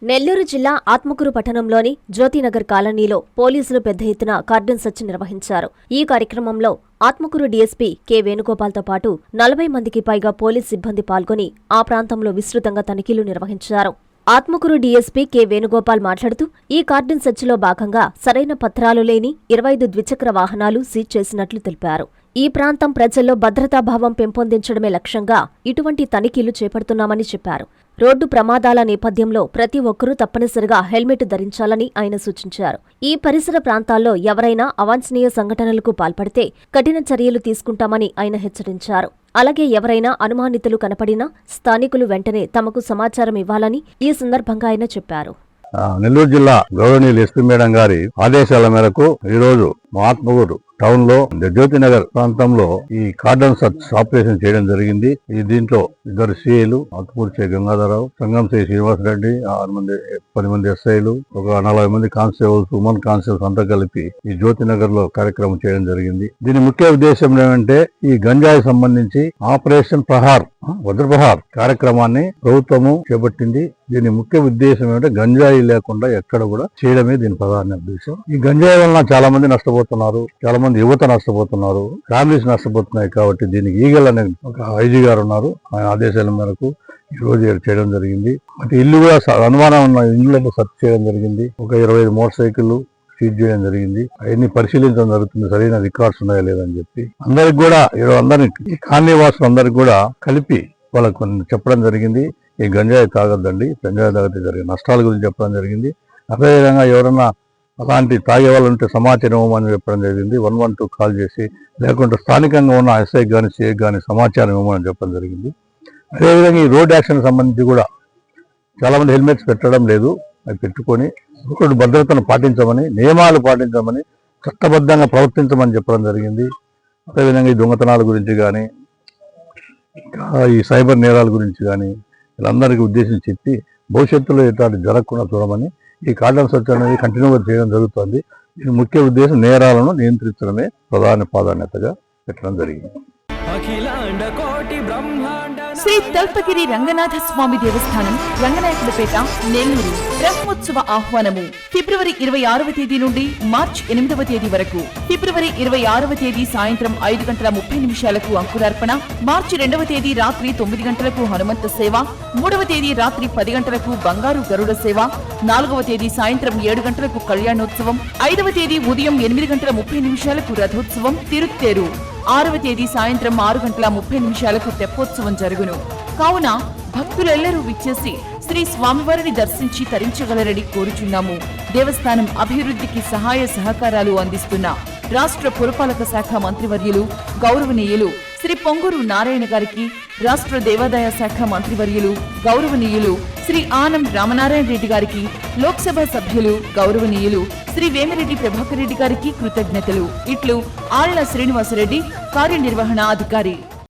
నెల్లూరు జిల్లా ఆత్మకూరు పట్టణంలోని జ్యోతినగర్ కాలనీలో పోలీసులు పెద్ద ఎత్తున కార్డన్ సెర్చ్ నిర్వహించారు. ఈ కార్యక్రమంలో ఆత్మకూరు డీఎస్పీ కె వేణుగోపాల్తో పాటు 40 మందికి పైగా పోలీస్ సిబ్బంది పాల్గొని ఆ ప్రాంతంలో విస్తృతంగా తనిఖీలు నిర్వహించారు. ఆత్మకూరు డీఎస్పీ కె వేణుగోపాల్ మాట్లాడుతూ ఈ కార్డన్ సెర్చ్లో భాగంగా సరైన పత్రాలు లేని 25 ద్విచక్ర వాహనాలు సీజ్ చేసినట్లు తెలిపారు. ఈ ప్రాంతం ప్రజల్లో భద్రతాభావం పెంపొందించడమే లక్ష్యంగా ఇటువంటి తనిఖీలు చేపడుతున్నామని చెప్పారు. రోడ్డు ప్రమాదాల నేపథ్యంలో ప్రతి ఒక్కరూ తప్పనిసరిగా హెల్మెట్ ధరించాలని ఆయన సూచించారు. ఈ పరిసర ప్రాంతాల్లో ఎవరైనా అవాంఛనీయ సంఘటనలకు పాల్పడితే కఠిన చర్యలు తీసుకుంటామని ఆయన హెచ్చరించారు. అలాగే ఎవరైనా అనుమానితులు కనపడినా స్థానికులు వెంటనే తమకు సమాచారం ఇవ్వాలని ఈ సందర్భంగా ఆయన చెప్పారు. నెల్లూరు జిల్లా గౌరవనీయులు ఎస్పీ మేడం గారి ఆదేశాల మేరకు ఈరోజు ఆత్మకూరు టౌన్ లో జ్యోతినగర్ ప్రాంతంలో ఈ కార్డన్ సర్చ్ ఆపరేషన్ చేయడం జరిగింది. దీంట్లో 2 సిఐలు, ఆత్మకూరు సి గంగాధరరావు, సంగం సి శ్రీనివాసరెడ్డి, 10 మంది ఎస్ఐలు, ఒక 40 మంది కానిస్టేబుల్స్, ఉమెన్ కానిస్టేబుల్స్ అంతా కలిపి ఈ జ్యోతినగర్ లో కార్యక్రమం చేయడం జరిగింది. దీని ముఖ్య ఉద్దేశం ఏమంటే ఈ గంజాయి సంబంధించి ఆపరేషన్ ప్రహార్, వజ్రప్రహార్ కార్యక్రమాన్ని ప్రభుత్వము చేపట్టింది. దీని ముఖ్య ఉద్దేశం ఏమంటే గంజాయి లేకుండా ఎక్కడ కూడా చేయడమే దీని ప్రధాన ఉద్దేశం. ఈ గంజాయి వలన చాలా మంది నష్టపోతున్నారు, చాలా మంది యువత నష్టపోతున్నారు, ఫ్యామిలీస్ నష్టపోతున్నాయి. కాబట్టి దీనికి ఈగల్ అనే ఒక ఐజీ గారు ఉన్నారు, ఆయన ఆదేశాల మేరకు ఈ రోజు చేయడం జరిగింది. అంటే ఇల్లు కూడా అనుమానం ఉన్న ఇళ్లను సెర్చ్ చేయడం జరిగింది. ఒక 25 మోటార్ సైకిళ్లు సీజ్ చేయడం జరిగింది. అవన్నీ పరిశీలించడం జరుగుతుంది, సరైన రికార్డ్స్ ఉన్నాయా లేదని చెప్పి అందరికి కూడా ఈ కాలనీ వాసులందరికీ కూడా కలిపి వాళ్ళకు చెప్పడం జరిగింది. ఈ గంజాయి తాగొద్దండి, గంజాయి తాగితే జరిగే నష్టాల గురించి చెప్పడం జరిగింది. అదేవిధంగా ఎవరన్నా అలాంటి తాగే వాళ్ళు ఉంటే సమాచారం ఇవ్వమని చెప్పడం జరిగింది. 112 కాల్ చేసి, లేకుంటే స్థానికంగా ఉన్న ఎస్ఐ కానీ సిఐ కానీ సమాచారం ఇవ్వమని చెప్పడం జరిగింది. అదేవిధంగా ఈ రోడ్ యాక్షన్ సంబంధించి కూడా చాలా మంది హెల్మెట్స్ పెట్టడం లేదు. అవి పెట్టుకొని ఒకటి భద్రతను పాటించమని, నియమాలు పాటించమని, చట్టబద్ధంగా ప్రవర్తించమని చెప్పడం జరిగింది. అదేవిధంగా ఈ దొంగతనాల గురించి కానీ, ఇంకా ఈ సైబర్ నేరాల గురించి కానీ వీళ్ళందరికీ ఉద్దేశించి చెప్పి భవిష్యత్తులో ఎట్లాంటి జరగకుండా చూడమని ఈ కార్డన్ సెర్చ్ అనేది కంటిన్యూగా చేయడం జరుగుతుంది. ఈ ముఖ్య ఉద్దేశం నేరాలను నియంత్రించడమే ప్రధాన ప్రాధాన్యతగా పెట్టడం జరిగింది. శ్రీ తల్పగిరి రంగనాథ స్వామి దేవస్థానం, రంగనాయకులపేట, నెల్లూరు. బ్రహ్మోత్సవ ఆహ్వానము ఫిబ్రవరి 26వ తేదీ నుండి మార్చి 8వ తేదీ వరకు. ఫిబ్రవరి 26వ తేదీ సాయంత్రం 5:30 అంకురార్పణ, మార్చి 2వ తేదీ రాత్రి 9 గంటలకు హనుమంత సేవ, 3వ తేదీ రాత్రి 10 గంటలకు బంగారు గరుడ సేవ, 4వ తేదీ సాయంత్రం 7 గంటలకు కళ్యాణోత్సవం, 5వ తేదీ ఉదయం 8:30 రథోత్సవం తిరుత్తేరు, 6వ తేదీ సాయంత్రం 6:30 తెప్పోత్సవం జరుగును. కావున భక్తులెల్లరూ విచ్చేసి శ్రీ స్వామివారిని దర్శించి తరించగలరని కోరుచున్నాము. దేవస్థానం అభివృద్ధికి సహాయ సహకారాలు అందిస్తున్న రాష్ట్ర పురపాలక శాఖ మంత్రివర్యులు గౌరవనీయులు శ్రీ పొంగూరు నారాయణ గారికి, రాష్ట్ర దేవాదాయ శాఖ మంత్రివర్యులు గౌరవనీయులు శ్రీ ఆనం రామనారాయణ రెడ్డి గారికి, లోక్సభ సభ్యులు గౌరవనీయులు శ్రీ వేమిరెడ్డి ప్రభాకర్ రెడ్డి గారికి కృతజ్ఞతలు. ఇట్లు ఆళ్ల శ్రీనివాసరెడ్డి, కార్యనిర్వహణ అధికారి.